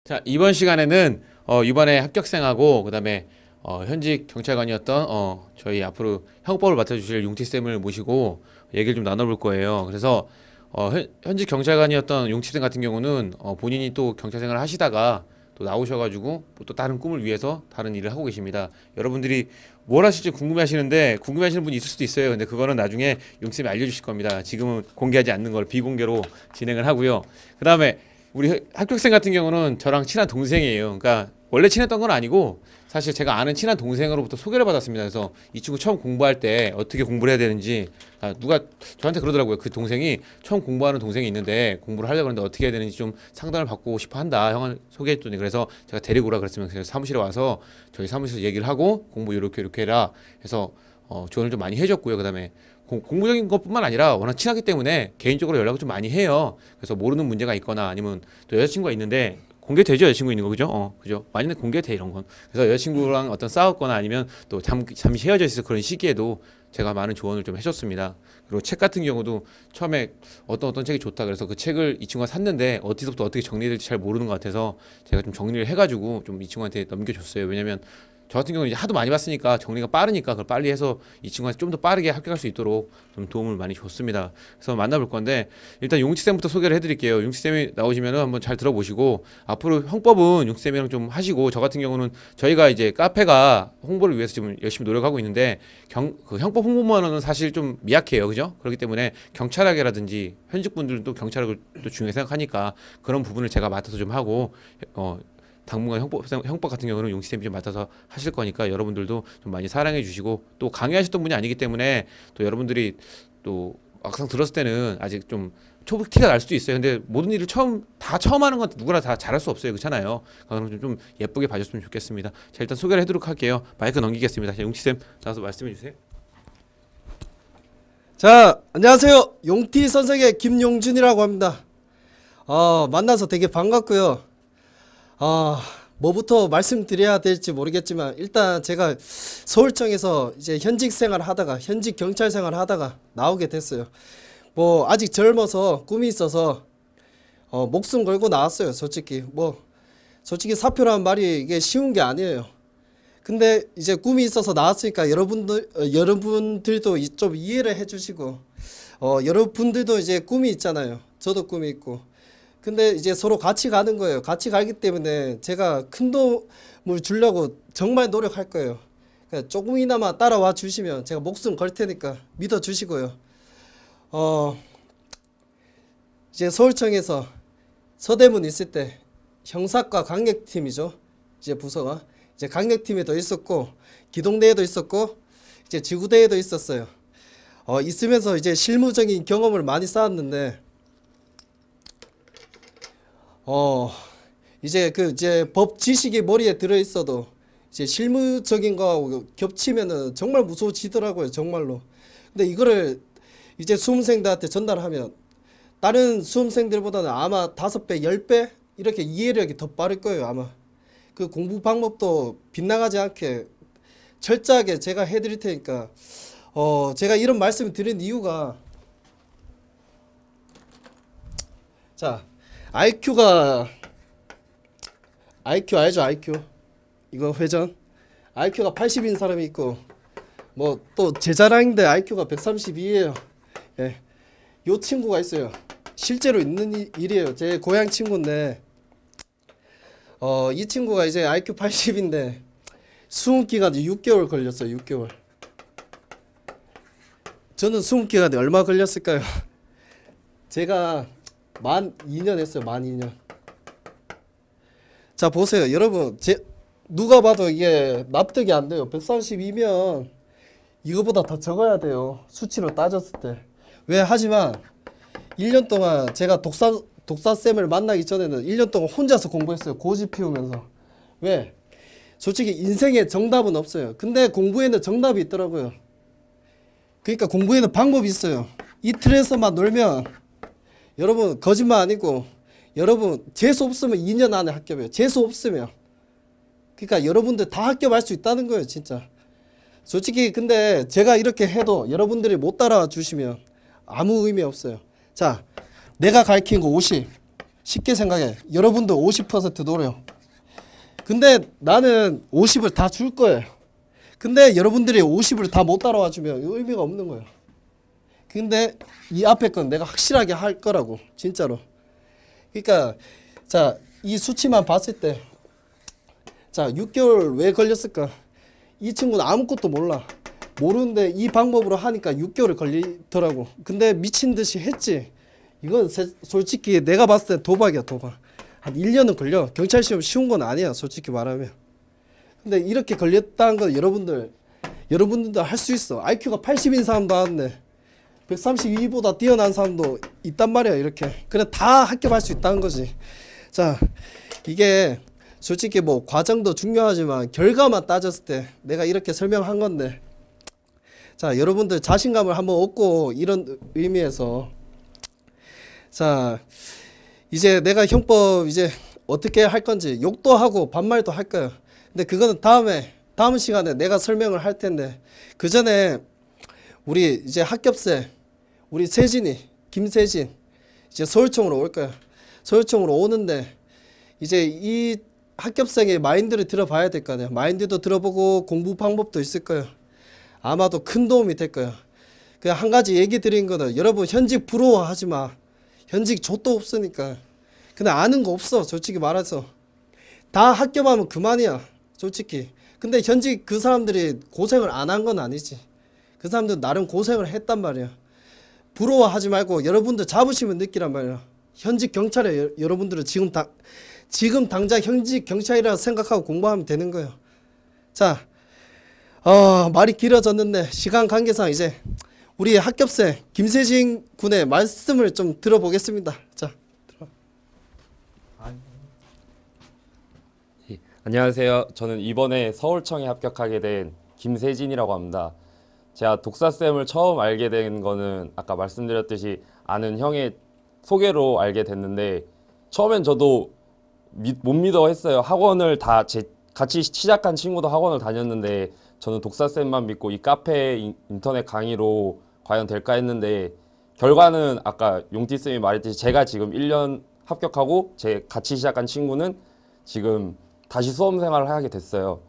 자, 이번 시간에는 이번에 합격생하고 그다음에 현직 경찰관이었던 저희 앞으로 형법을 맡아주실 용티쌤을 모시고 얘기를 좀 나눠볼 거예요. 그래서 현직 경찰관이었던 용티쌤 같은 경우는 본인이 또 경찰 생활을 하시다가 또 나오셔가지고 또 다른 꿈을 위해서 다른 일을 하고 계십니다. 여러분들이 뭘 하실지 궁금해하시는데 궁금해하시는 분이 있을 수도 있어요. 근데 그거는 나중에 용티쌤이 알려주실 겁니다. 지금은 공개하지 않는 걸 비공개로 진행을 하고요. 그다음에 우리 합격생 같은 경우는 저랑 친한 동생이에요. 그러니까 원래 친했던 건 아니고 사실 제가 아는 친한 동생으로부터 소개를 받았습니다. 그래서 이 친구 처음 공부할 때 어떻게 공부를 해야 되는지 누가 저한테 그러더라고요. 그 동생이 처음 공부하는 동생이 있는데 공부를 하려고 하는데 어떻게 해야 되는지 좀 상담을 받고 싶어 한다. 형을 소개했더니 그래서 제가 데리고 오라 그랬으면 그래서 사무실에 와서 저희 사무실에서 얘기를 하고 공부 이렇게 해라 해서 조언을 좀 많이 해줬고요. 그다음에 공부적인 것뿐만 아니라 워낙 친하기 때문에 개인적으로 연락을 좀 많이 해요. 그래서 모르는 문제가 있거나 아니면 또 여자친구가 있는데 공개되죠. 여자친구 있는 거 그죠? 그죠? 많이는 공개돼 이런 건. 그래서 여자친구랑 어떤 싸웠거나 아니면 또 잠시 헤어져 있을 그런 시기에도 제가 많은 조언을 좀 해줬습니다. 그리고 책 같은 경우도 처음에 어떤 책이 좋다 그래서 그 책을 이 친구가 샀는데 어디서부터 어떻게 정리될지 잘 모르는 것 같아서 제가 좀 정리를 해가지고 좀 이 친구한테 넘겨줬어요. 왜냐면 저 같은 경우는 이제 하도 많이 봤으니까 정리가 빠르니까 그걸 빨리 해서 이 친구한테 좀 더 빠르게 합격할 수 있도록 좀 도움을 많이 줬습니다. 그래서 만나볼 건데 일단 용치쌤부터 소개를 해드릴게요. 용치쌤이 나오시면은 한번 잘 들어보시고 앞으로 형법은 용치쌤이랑 좀 하시고 저 같은 경우는 저희가 이제 카페가 홍보를 위해서 지금 열심히 노력하고 있는데 그 형법 홍보만은 사실 좀 미약해요. 그죠? 그렇기 때문에 경찰학이라든지 현직분들도 경찰학을 또 중요하게 생각하니까 그런 부분을 제가 맡아서 좀 하고 당분간 형법 같은 경우는 용치쌤이 좀 맡아서 하실 거니까 여러분들도 좀 많이 사랑해 주시고 또 강의하셨던 분이 아니기 때문에 또 여러분들이 또 막상 들었을 때는 아직 좀 초보 티가 날 수도 있어요. 근데 모든 일을 처음 하는 건 누구나 다 잘할 수 없어요. 그렇잖아요. 그럼 좀 예쁘게 봐줬으면 좋겠습니다. 자, 일단 소개를 해도록 할게요. 마이크 넘기겠습니다. 자, 용치쌤 나와서 말씀해 주세요. 자, 안녕하세요. 용티 선생의 김용준이라고 합니다. 만나서 되게 반갑고요. 뭐부터 말씀드려야 될지 모르겠지만 일단 제가 서울청에서 이제 현직 생활 하다가 현직 경찰 생활 하다가 나오게 됐어요. 뭐 아직 젊어서 꿈이 있어서 목숨 걸고 나왔어요. 솔직히 사표라는 말이 이게 쉬운 게 아니에요. 근데 이제 꿈이 있어서 나왔으니까 여러분들도 좀 이해를 해주시고 여러분들도 이제 꿈이 있잖아요. 저도 꿈이 있고. 근데 이제 서로 같이 가는 거예요. 같이 가기 때문에 제가 큰 도움을 주려고 정말 노력할 거예요. 그러니까 조금이나마 따라와 주시면 제가 목숨 걸 테니까 믿어 주시고요. 이제 서울청에서 서대문 있을 때 형사과 강력팀이죠. 이제 부서가 이제 강력팀에도 있었고 기동대에도 있었고 이제 지구대에도 있었어요. 있으면서 이제 실무적인 경험을 많이 쌓았는데 이제 법 지식이 머리에 들어 있어도 이제 실무적인 거하고 겹치면은 정말 무서워지더라고요, 정말로. 근데 이거를 이제 수험생들한테 전달하면 다른 수험생들보다는 아마 5배, 10배 이렇게 이해력이 더 빠를 거예요, 아마. 그 공부 방법도 빗나가지 않게 철저하게 제가 해드릴 테니까 제가 이런 말씀을 드린 이유가 자, IQ 알죠? IQ 이거 회전 IQ가 80인 사람이 있고 뭐 또 제 자랑인데 IQ가 132예요. 예. 요 친구가 있어요. 실제로 있는 일이에요. 제 고향 친구인데 이 친구가 이제 IQ 80인데 수험 기간이 6개월 걸렸어요. 6개월. 저는 수험 기간이 얼마 걸렸을까요? 제가 만 2년 했어요. 만 2년. 자, 보세요. 여러분, 누가 봐도 이게 납득이 안 돼요. 132면 이거보다 더 적어야 돼요. 수치로 따졌을 때. 왜? 하지만 1년 동안 제가 독사쌤을 만나기 전에는 1년 동안 혼자서 공부했어요. 고집 피우면서. 왜? 솔직히 인생에 정답은 없어요. 근데 공부에는 정답이 있더라고요. 그러니까 공부에는 방법이 있어요. 이틀에서만 놀면 여러분 거짓말 아니고 여러분 재수 없으면 2년 안에 합격해요. 재수 없으면. 그러니까 여러분들 다 합격할 수 있다는 거예요, 진짜. 솔직히 근데 제가 이렇게 해도 여러분들이 못 따라와 주시면 아무 의미 없어요. 자, 내가 가르친 거 50, 쉽게 생각해. 여러분도 50% 노려. 근데 나는 50을 다 줄 거예요. 근데 여러분들이 50을 다 못 따라와 주면 의미가 없는 거예요. 근데 이 앞에 건 내가 확실하게 할 거라고, 진짜로. 그러니까 자, 이 수치만 봤을 때, 자, 6개월 왜 걸렸을까? 이 친구는 아무것도 몰라. 모르는데 이 방법으로 하니까 6개월이 걸리더라고. 근데 미친 듯이 했지. 이건 솔직히 내가 봤을 때 도박이야, 도박. 한 1년은 걸려. 경찰 시험 쉬운 건 아니야, 솔직히 말하면. 근데 이렇게 걸렸다는 건 여러분들도 할 수 있어. IQ가 80인 사람도 나왔네. 132보다 뛰어난 사람도 있단 말이야, 이렇게. 그래, 다 합격할 수 있다는 거지. 자, 이게 솔직히 뭐 과정도 중요하지만 결과만 따졌을 때 내가 이렇게 설명한 건데, 자, 여러분들 자신감을 한번 얻고, 이런 의미에서, 자, 이제 내가 형법 이제 어떻게 할 건지 욕도 하고 반말도 할 거야. 근데 그거는 다음 시간에 내가 설명을 할 텐데, 그 전에 우리 이제 합격생 우리 세진이, 김세진 이제 서울청으로 올 거야. 서울청으로 오는데 이제 이 합격생의 마인드를 들어봐야 될 거 아니야. 마인드도 들어보고 공부 방법도 있을 거야. 아마도 큰 도움이 될 거야. 그 한 가지 얘기 드린 거는, 여러분 현직 부러워하지 마. 현직 족도 없으니까. 근데 아는 거 없어, 솔직히 말해서. 다 합격하면 그만이야, 솔직히. 근데 현직 그 사람들이 고생을 안 한 건 아니지. 그 사람들 나름 고생을 했단 말이야. 부러워하지 말고 여러분들 자부심을 느끼란 말이야. 현직 경찰에 여러분들은 지금 당장 현직 경찰이라고 생각하고 공부하면 되는 거예요. 자, 말이 길어졌는데 시간 관계상 이제 우리 합격생 김세진 군의 말씀을 좀 들어보겠습니다. 자, 안녕하세요. 저는 이번에 서울청에 합격하게 된 김세진이라고 합니다. 제가 독사쌤을 처음 알게 된 거는 아까 말씀드렸듯이 아는 형의 소개로 알게 됐는데, 처음엔 저도 못 믿어 했어요. 학원을 같이 시작한 친구도 학원을 다녔는데 저는 독사쌤만 믿고 이 카페 인터넷 강의로 과연 될까 했는데, 결과는 아까 용띠쌤이 말했듯이 제가 지금 1년 합격하고 제 같이 시작한 친구는 지금 다시 수험 생활을 하게 됐어요.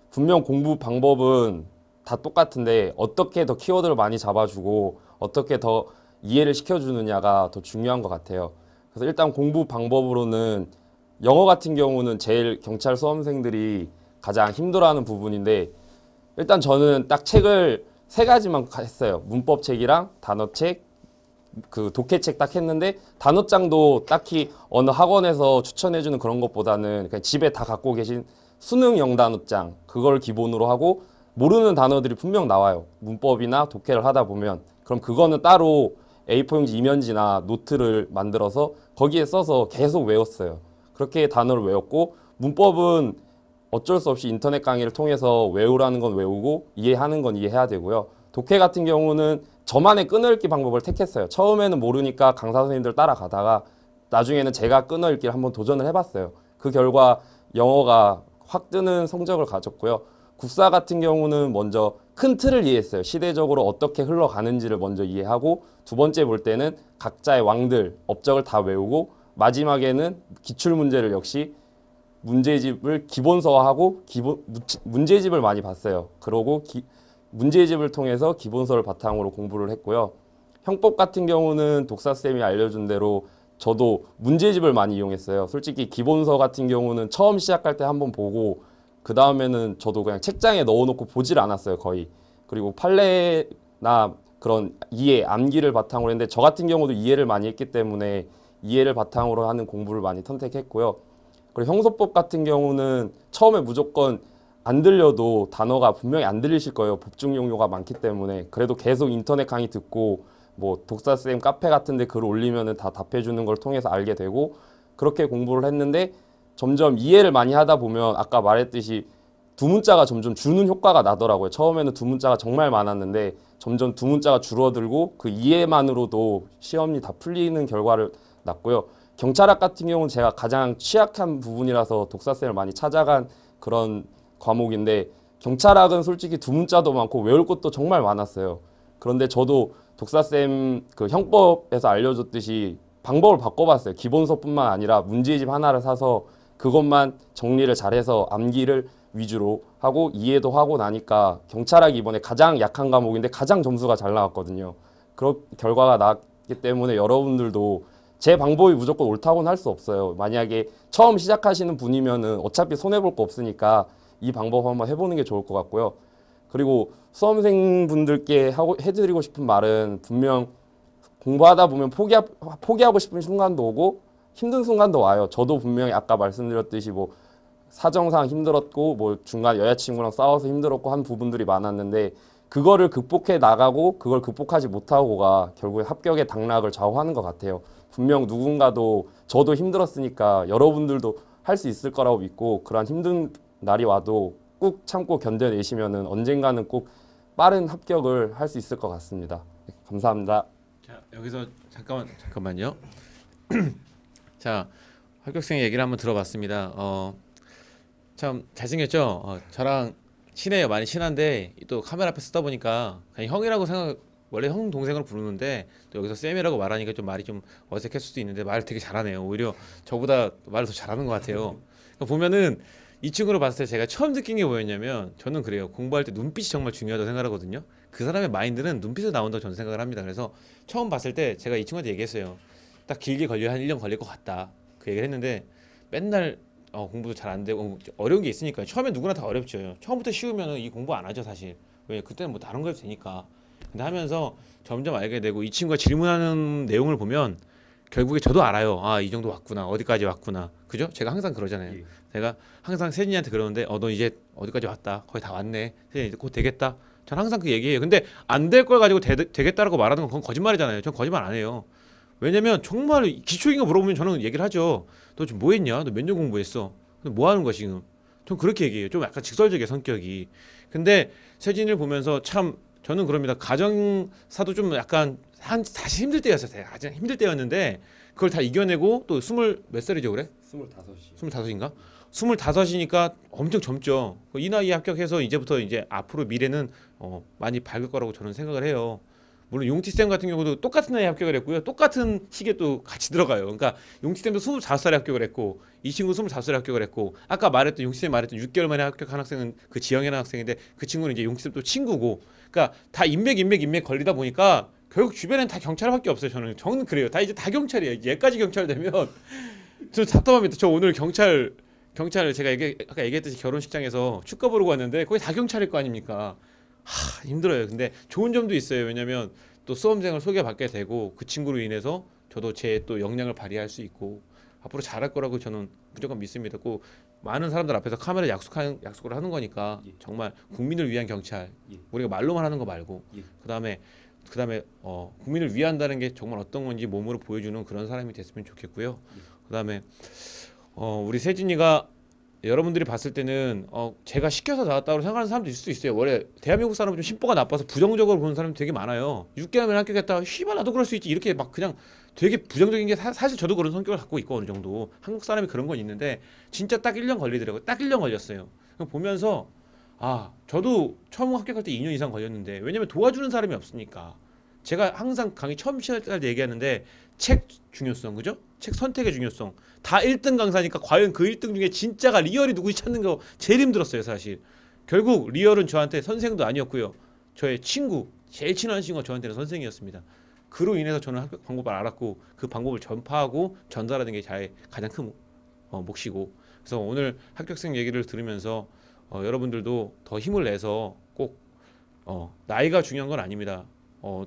분명 공부 방법은 다 똑같은데 어떻게 더 키워드를 많이 잡아주고 어떻게 더 이해를 시켜주느냐가 더 중요한 것 같아요. 그래서 일단 공부 방법으로는 영어 같은 경우는 제일 경찰 수험생들이 가장 힘들어하는 부분인데, 일단 저는 딱 책을 3가지만 했어요. 문법책이랑 단어책, 그 독해책 딱 했는데, 단어장도 딱히 어느 학원에서 추천해주는 그런 것보다는 그냥 집에 다 갖고 계신 수능 영단어장, 그걸 기본으로 하고, 모르는 단어들이 분명 나와요. 문법이나 독해를 하다 보면. 그럼 그거는 따로 A4 용지 이면지나 노트를 만들어서 거기에 써서 계속 외웠어요. 그렇게 단어를 외웠고, 문법은 어쩔 수 없이 인터넷 강의를 통해서 외우라는 건 외우고 이해하는 건 이해해야 되고요. 독해 같은 경우는 저만의 끊어읽기 방법을 택했어요. 처음에는 모르니까 강사 선생님들 따라가다가 나중에는 제가 끊어읽기를 한번 도전을 해봤어요. 그 결과 영어가 확 뜨는 성적을 가졌고요. 국사 같은 경우는 먼저 큰 틀을 이해했어요. 시대적으로 어떻게 흘러가는지를 먼저 이해하고, 두 번째 볼 때는 각자의 왕들, 업적을 다 외우고, 마지막에는 기출문제를 역시 문제집을 기본서화하고 문제집을 많이 봤어요. 그러고 문제집을 통해서 기본서를 바탕으로 공부를 했고요. 형법 같은 경우는 독사쌤이 알려준 대로 저도 문제집을 많이 이용했어요. 솔직히 기본서 같은 경우는 처음 시작할 때 한번 보고 그 다음에는 저도 그냥 책장에 넣어놓고 보질 않았어요, 거의. 그리고 판례나 그런 이해, 암기를 바탕으로 했는데, 저 같은 경우도 이해를 많이 했기 때문에 이해를 바탕으로 하는 공부를 많이 선택했고요. 그리고 형소법 같은 경우는 처음에 무조건 안 들려도 단어가 분명히 안 들리실 거예요. 법중 용어가 많기 때문에. 그래도 계속 인터넷 강의 듣고 뭐 독사쌤 카페 같은 데 글 올리면은 다 답해주는 걸 통해서 알게 되고, 그렇게 공부를 했는데 점점 이해를 많이 하다 보면 아까 말했듯이 두 문자가 점점 주는 효과가 나더라고요. 처음에는 두 문자가 정말 많았는데 점점 두 문자가 줄어들고 그 이해만으로도 시험이 다 풀리는 결과를 났고요. 경찰학 같은 경우는 제가 가장 취약한 부분이라서 독사쌤을 많이 찾아간 그런 과목인데, 경찰학은 솔직히 두 문자도 많고 외울 것도 정말 많았어요. 그런데 저도 독사쌤 그 형법에서 알려줬듯이 방법을 바꿔봤어요. 기본서뿐만 아니라 문제집 하나를 사서 그것만 정리를 잘해서 암기를 위주로 하고 이해도 하고 나니까 경찰학이 이번에 가장 약한 과목인데 가장 점수가 잘 나왔거든요. 그런 결과가 나왔기 때문에 여러분들도 제 방법이 무조건 옳다고는 할 수 없어요. 만약에 처음 시작하시는 분이면은 어차피 손해볼 거 없으니까 이 방법 한번 해보는 게 좋을 것 같고요. 그리고 수험생분들께 해드리고 싶은 말은 분명 공부하다 보면 포기하고 싶은 순간도 오고 힘든 순간도 와요. 저도 분명히 아까 말씀드렸듯이 뭐 사정상 힘들었고 뭐 중간 여자친구랑 싸워서 힘들었고 한 부분들이 많았는데 그거를 극복해 나가고 그걸 극복하지 못하고가 결국에 합격의 당락을 좌우하는 것 같아요. 분명 누군가도 저도 힘들었으니까 여러분들도 할 수 있을 거라고 믿고 그러한 힘든 날이 와도 꾹 참고 견뎌내시면은 언젠가는 꼭 빠른 합격을 할 수 있을 것 같습니다. 네, 감사합니다. 자, 여기서 잠깐만요. 자, 합격생 얘기를 한번 들어봤습니다. 참 잘생겼죠? 저랑 친해요. 많이 친한데 또 카메라 앞에 쓰다 보니까 그냥 형이라고 원래 형 동생으로 부르는데 또 여기서 쌤이라고 말하니까 좀 말이 좀 어색할 수도 있는데 말을 되게 잘하네요. 오히려 저보다 말을 더 잘하는 것 같아요. 그러니까 보면은 이 친구를 봤을 때 제가 처음 느낀 게 뭐였냐면 저는 그래요. 공부할 때 눈빛이 정말 중요하다고 생각하거든요. 그 사람의 마인드는 눈빛에서 나온다고 저는 생각을 합니다. 그래서 처음 봤을 때 제가 이 친구한테 얘기했어요. 딱 길게 걸려 한 1년 걸릴 것 같다. 그 얘기를 했는데 맨날 공부도 잘 안 되고 어려운 게 있으니까 처음에 누구나 다 어렵죠. 처음부터 쉬우면은 이 공부 안 하죠 사실. 왜 그때는 뭐 다른 거 해도 되니까. 근데 하면서 점점 알게 되고 이 친구가 질문하는 내용을 보면 결국에 저도 알아요. 아, 이 정도 왔구나. 어디까지 왔구나. 그죠? 제가 항상 그러잖아요. 제가 항상 세진이한테 그러는데 너 이제 어디까지 왔다. 거의 다 왔네. 세진이 이제 곧 되겠다. 전 항상 그 얘기해요. 근데 안 될 걸 가지고 되겠다라고 말하는 건 그건 거짓말이잖아요. 전 거짓말 안 해요. 왜냐면 정말 기초인 거 물어보면 저는 얘기를 하죠. 너 지금 뭐 했냐? 너 몇 년 공부했어? 뭐 하는 거야 지금? 전 그렇게 얘기해요. 좀 약간 직설적이에요 성격이. 근데 세진이를 보면서 참 저는 그럽니다. 가정사도 좀 약간 사실 힘들 때였어요. 가장 힘들 때였는데 그걸 다 이겨내고 또 몇 살이죠 그래? 25시. 25인가? 25이니까 엄청 젊죠. 이 나이에 합격해서 이제부터 이제 앞으로 미래는 많이 밝을 거라고 저는 생각을 해요. 물론 용티쌤 같은 경우도 똑같은 나이에 합격을 했고요. 똑같은 시기에 또 같이 들어가요. 그러니까 용티쌤도 25살에 합격을 했고 이 친구 25살에 합격을 했고 아까 용티쌤 말했던 6개월 만에 합격한 학생은 그 지영이라는 학생인데 그 친구는 이제 용티쌤 또 친구고 그러니까 다 인맥 걸리다 보니까 결국 주변엔 다 경찰밖에 없어요. 저는 그래요. 다 이제 다 경찰이에요. 얘까지 경찰 되면 저 답답합니다. 저 오늘 경찰 제가 아까 얘기했듯이 결혼식장에서 축가 부르고 왔는데 거기 다 경찰일 거 아닙니까? 힘들어요. 근데 좋은 점도 있어요. 왜냐면 또 수험생을 소개받게 되고 그 친구로 인해서 저도 제 또 역량을 발휘할 수 있고 앞으로 잘할 거라고 저는 무조건 믿습니다. 꼭 많은 사람들 앞에서 카메라 약속을 하는 거니까 정말 국민을 위한 경찰. 우리가 말로만 하는 거 말고 그다음에 국민을 위한다는 게 정말 어떤 건지 몸으로 보여주는 그런 사람이 됐으면 좋겠고요. 그다음에 우리 세진이가 여러분들이 봤을 때는 제가 시켜서 나왔다고 생각하는 사람도 있을 수 있어요. 원래 대한민국 사람은 좀 심보가 나빠서 부정적으로 보는 사람이 되게 많아요. 6개월만 합격했다. 씨발 나도 그럴 수 있지. 이렇게 막 그냥 되게 부정적인 게 사실 저도 그런 성격을 갖고 있고 어느 정도 한국 사람이 그런 건 있는데 진짜 딱 1년 걸리더라고요. 딱 1년 걸렸어요. 보면서 저도 처음 합격할 때 2년 이상 걸렸는데 왜냐면 도와주는 사람이 없으니까. 제가 항상 강의 처음 시작할 때 얘기하는데 책 중요성 그죠? 책 선택의 중요성 다 1등 강사니까 과연 그 1등 중에 진짜가 리얼이 누구지 찾는 거 제일 힘들었어요 사실. 결국 리얼은 저한테 선생도 아니었고요. 저의 친구 제일 친한 친구가 저한테는 선생이었습니다. 그로 인해서 저는 합격 방법을 알았고 그 방법을 전파하고 전달하는 게 가장 큰 몫이고 그래서 오늘 합격생 얘기를 들으면서 여러분들도 더 힘을 내서 꼭 나이가 중요한 건 아닙니다.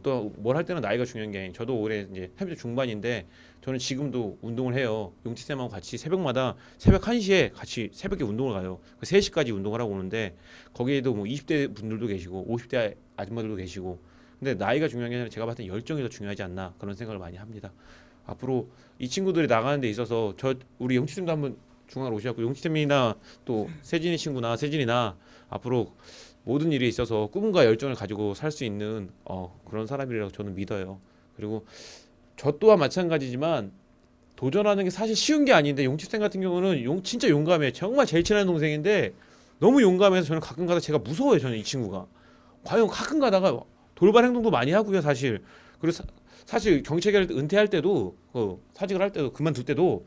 또 뭘 할 때는 나이가 중요한 게 아니에요. 저도 올해 이제 30대 중반인데 저는 지금도 운동을 해요. 용티쌤하고 같이 새벽마다 새벽 1시에 같이 새벽에 운동을 가요. 3시까지 운동을 하고 오는데 거기에도 뭐 20대 분들도 계시고 50대 아줌마들도 계시고 근데 나이가 중요한 게 아니라 제가 봤을 때 열정이 더 중요하지 않나 그런 생각을 많이 합니다. 앞으로 이 친구들이 나가는 데 있어서 우리 용티쌤도 한번 중앙으로 오셔갖고 용티쌤이나 또 세진이나 앞으로 모든 일에 있어서 꿈과 열정을 가지고 살 수 있는 그런 사람이라고 저는 믿어요. 그리고 저 또한 마찬가지지만 도전하는 게 사실 쉬운 게 아닌데 용치쌤 같은 경우는 진짜 용감해. 정말 제일 친한 동생인데 너무 용감해서 저는 가끔 가다 제가 무서워요. 저는 이 친구가 과연 가끔 가다가 돌발 행동도 많이 하고요. 사실 그리고 사실 경찰을 은퇴할 때도 사직을 할 때도 그만둘 때도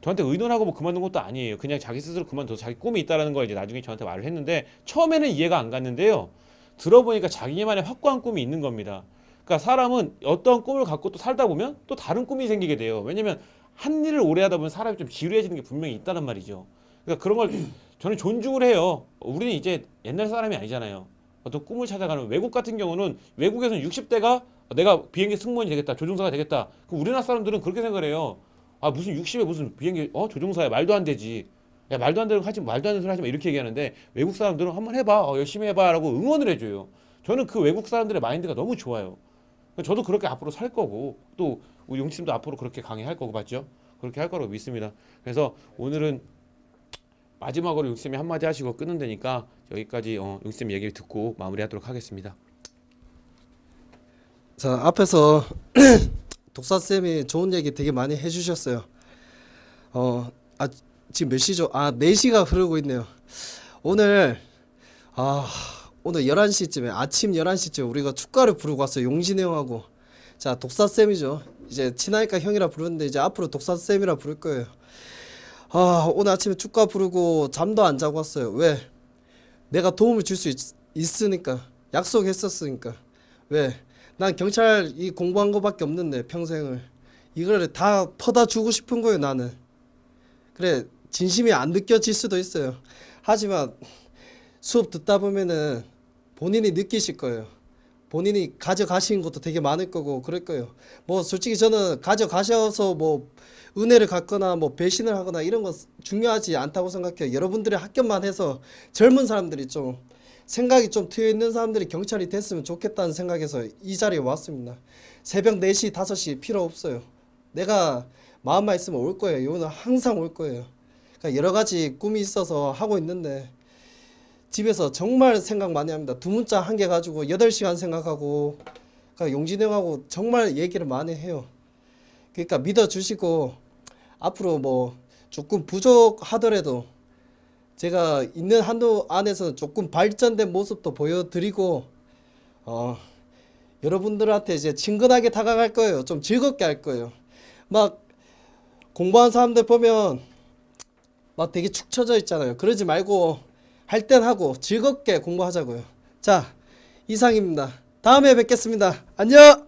저한테 의논하고 뭐 그만둔 것도 아니에요. 그냥 자기 스스로 그만둬서 자기 꿈이 있다라는 걸 이제 나중에 저한테 말을 했는데 처음에는 이해가 안 갔는데요. 들어보니까 자기만의 확고한 꿈이 있는 겁니다. 그러니까 사람은 어떤 꿈을 갖고 또 살다 보면 또 다른 꿈이 생기게 돼요. 왜냐면 한 일을 오래 하다 보면 사람이 좀 지루해지는 게 분명히 있다는 말이죠. 그러니까 그런 걸 저는 존중을 해요. 우리는 이제 옛날 사람이 아니잖아요. 어떤 꿈을 찾아가는 외국 같은 경우는 외국에서는 60대가 내가 비행기 승무원이 되겠다, 조종사가 되겠다. 그럼 우리나라 사람들은 그렇게 생각을 해요. 아 무슨 60에 무슨 비행기 조종사야 말도 안 되지. 야 말도 안 되는 거 하지 말도 안 되는 소리 하지 마 이렇게 얘기하는데 외국 사람들은 한번 해봐, 열심히 해봐라고 응원을 해줘요. 저는 그 외국 사람들의 마인드가 너무 좋아요. 저도 그렇게 앞으로 살 거고 또 우리 용팀도 앞으로 그렇게 강의할 거고 맞죠? 그렇게 할 거라고 믿습니다. 그래서 오늘은 마지막으로 용쌤이 한마디 하시고 끊는 데니까 여기까지 용쌤 얘기를 듣고 마무리하도록 하겠습니다. 자, 앞에서 독사쌤이 좋은 얘기 되게 많이 해주셨어요. 지금 몇 시죠? 4시가 흐르고 있네요. 오늘 11시쯤에 아침 11시쯤에 우리가 축가를 부르고 왔어요. 용진이 형하고. 자, 독사쌤이죠. 이제 친하니까 형이라 부르는데 이제 앞으로 독사쌤이라 부를 거예요. 오늘 아침에 축가 부르고 잠도 안 자고 왔어요. 왜? 내가 도움을 줄 수 있으니까. 약속했었으니까. 왜? 난 경찰 이 공부한 거밖에 없는데 평생을 이걸 다 퍼다 주고 싶은 거예요. 나는. 그래, 진심이 안 느껴질 수도 있어요. 하지만 수업 듣다 보면은 본인이 느끼실 거예요. 본인이 가져가신 것도 되게 많을 거고 그럴 거예요. 뭐 솔직히 저는 가져가셔서 뭐 은혜를 갖거나 뭐 배신을 하거나 이런 거 중요하지 않다고 생각해요. 여러분들의 합격만 해서 젊은 사람들이 좀 생각이 좀 트여 있는 사람들이 경찰이 됐으면 좋겠다는 생각에서 이 자리에 왔습니다. 새벽 4시, 5시 필요 없어요. 내가 마음만 있으면 올 거예요. 이거는 항상 올 거예요. 그러니까 여러 가지 꿈이 있어서 하고 있는데 집에서 정말 생각 많이 합니다. 두 문자 한 개 가지고 8시간 생각하고 그러니까 용진이 형하고 정말 얘기를 많이 해요. 그러니까 믿어주시고 앞으로 뭐 조금 부족하더라도 제가 있는 한도 안에서는 조금 발전된 모습도 보여드리고 여러분들한테 이제 친근하게 다가갈 거예요. 좀 즐겁게 할 거예요. 막 공부하는 사람들 보면 막 되게 축 처져 있잖아요. 그러지 말고 할 땐 하고 즐겁게 공부하자고요. 자, 이상입니다. 다음에 뵙겠습니다. 안녕!